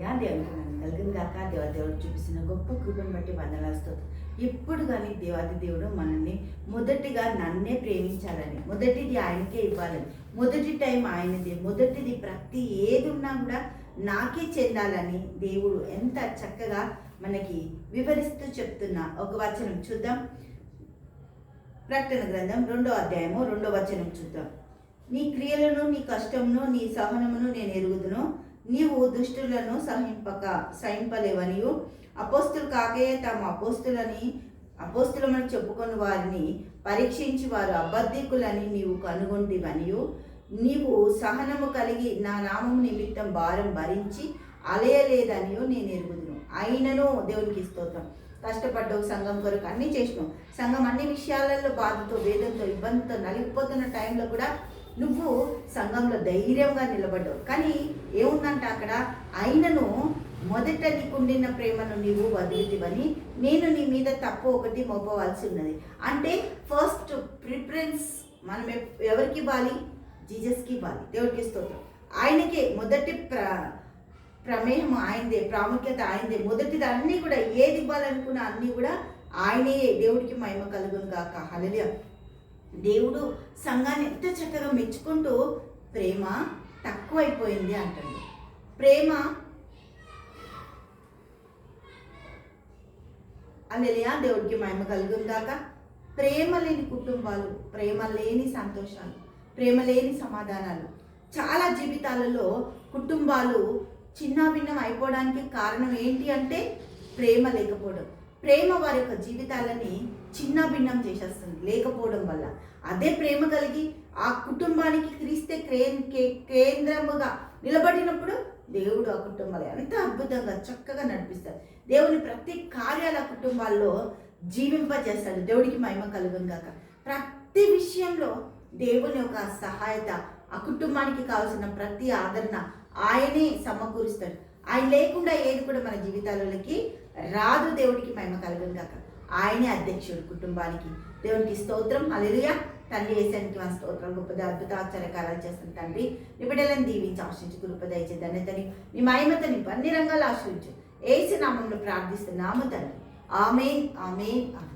దేవునికి కలిగిన గాక. దేవుడు చూపిస్తున్న గొప్ప కృపను బట్టి వందనాలు. ఎప్పుడు కానీ దేవాది దేవుడు మనల్ని మొదటిగా నన్నే ప్రేమించాలని, మొదటిది ఆయనకే ఇవ్వాలని, మొదటి టైం ఆయనది, మొదటిది ప్రతి ఏది ఉన్నా కూడా నాకే చెందాలని దేవుడు ఎంత చక్కగా మనకి వివరిస్తూ చెప్తున్న ఒక వచనం చూద్దాం. ప్రకటన గ్రంథం 2వ అధ్యాయము 2వ వచనం చూద్దాం. నీ క్రియలను, నీ కష్టమును, నీ సహనమును నేను ఎరుగుదును. నీవు దుష్టులను సహింపలేవనియు, అపోస్తులు కాకే తమ అపోస్తులమని చెప్పుకొని వారిని పరీక్షించి వారు అబద్ధికులని నీవు కనుగొంటివనియు, నీవు సహనము కలిగి నా నామము నిమిత్తం భారం భరించి అలయలేదనియో నేను ఎరుగుదును. అయినను దేవునికి స్తోత్రం, కష్టపడ్డావు, సంఘం కొరకు అన్నీ చేసినావు, సంఘం అన్ని విషయాలలో బాధతో, వేదంతో, ఇబ్బందితో నలిగిపోతున్న టైంలో కూడా నువ్వు సంఘంలో ధైర్యంగా నిలబడ్డావు. కానీ ఏముందంటే అక్కడ, అయినను మొదట నీకుండిన ప్రేమను నీవు వదిలితివని నేను నీ మీద తప్పు ఒకటి మోపవలసి ఉన్నది. అంటే ఫస్ట్ ప్రిఫరెన్స్ మనం ఎవరికి ఇవ్వాలి? జీసస్కి ఇవ్వాలి. దేవుడికి స్తోత్రం. ఆయనకే మొదటి ప్రమేయం ఆయనదే, ప్రాముఖ్యత ఆయనదే, మొదటిది. అన్నీ కూడా ఏది ఇవ్వాలనుకున్నా అన్నీ కూడా ఆయనే. దేవుడికి మహిమ కలుగును గాక. హల్లెలూయా. దేవుడు సంఘాన్ని ఎంత చక్కగా మెచ్చుకుంటూ ప్రేమ తక్కువైపోయింది అంటాడు. ప్రేమ హల్లెలూయా, దేవుడికి మహిమ కలుగును గాక. ప్రేమ లేని కుటుంబాలు, ప్రేమ లేని సంతోషాలు, ప్రేమ లేని సమాధానాలు, చాలా జీవితాలలో కుటుంబాలు చిన్నాభిన్నం అయిపోవడానికి కారణం ఏంటి అంటే ప్రేమ లేకపోవడం. ప్రేమ వారి యొక్క జీవితాలని చిన్నాభిన్నం చేసేస్తుంది లేకపోవడం వల్ల. అదే ప్రేమ కలిగి ఆ కుటుంబానికి క్రీస్తే కేంద్రముగా నిలబడినప్పుడు దేవుడు ఆ కుటుంబాలు ఎంత అద్భుతంగా చక్కగా నడిపిస్తాడు. దేవుని ప్రతి కార్యాల కుటుంబాల్లో జీవింపజేస్తాడు. దేవుడికి మహిమ కలుగును గాక. ప్రతి విషయంలో దేవుని యొక్క సహాయత, ఆ కుటుంబానికి కావాల్సిన ప్రతి ఆదరణ ఆయనే సమకూరుస్తాడు. ఆయన లేకుండా ఏది కూడా మన జీవితాలలోకి రాదు. దేవుడికి మహిమ కలుగును గాక. ఆయనే అధ్యక్షుడు కుటుంబానికి. దేవునికి స్తోత్రం. హల్లెలూయా. తండ్రి యేసయ్యకి మన స్తోత్రం. గొప్ప అద్భుత ఆశ్చర్యకార్యాలు చేస్తున్న తండ్రి, నీ బిడ్డలను దీవించి ఆశ్రయించి కృప దయచే ధన్యతని, నీ మహిమతని అన్ని రంగాలు ఆశ్రయించు. యేసు నామములో ప్రార్థిస్తున్నాము తండ్రి. ఆమేన్, ఆమేన్, ఆమేన్.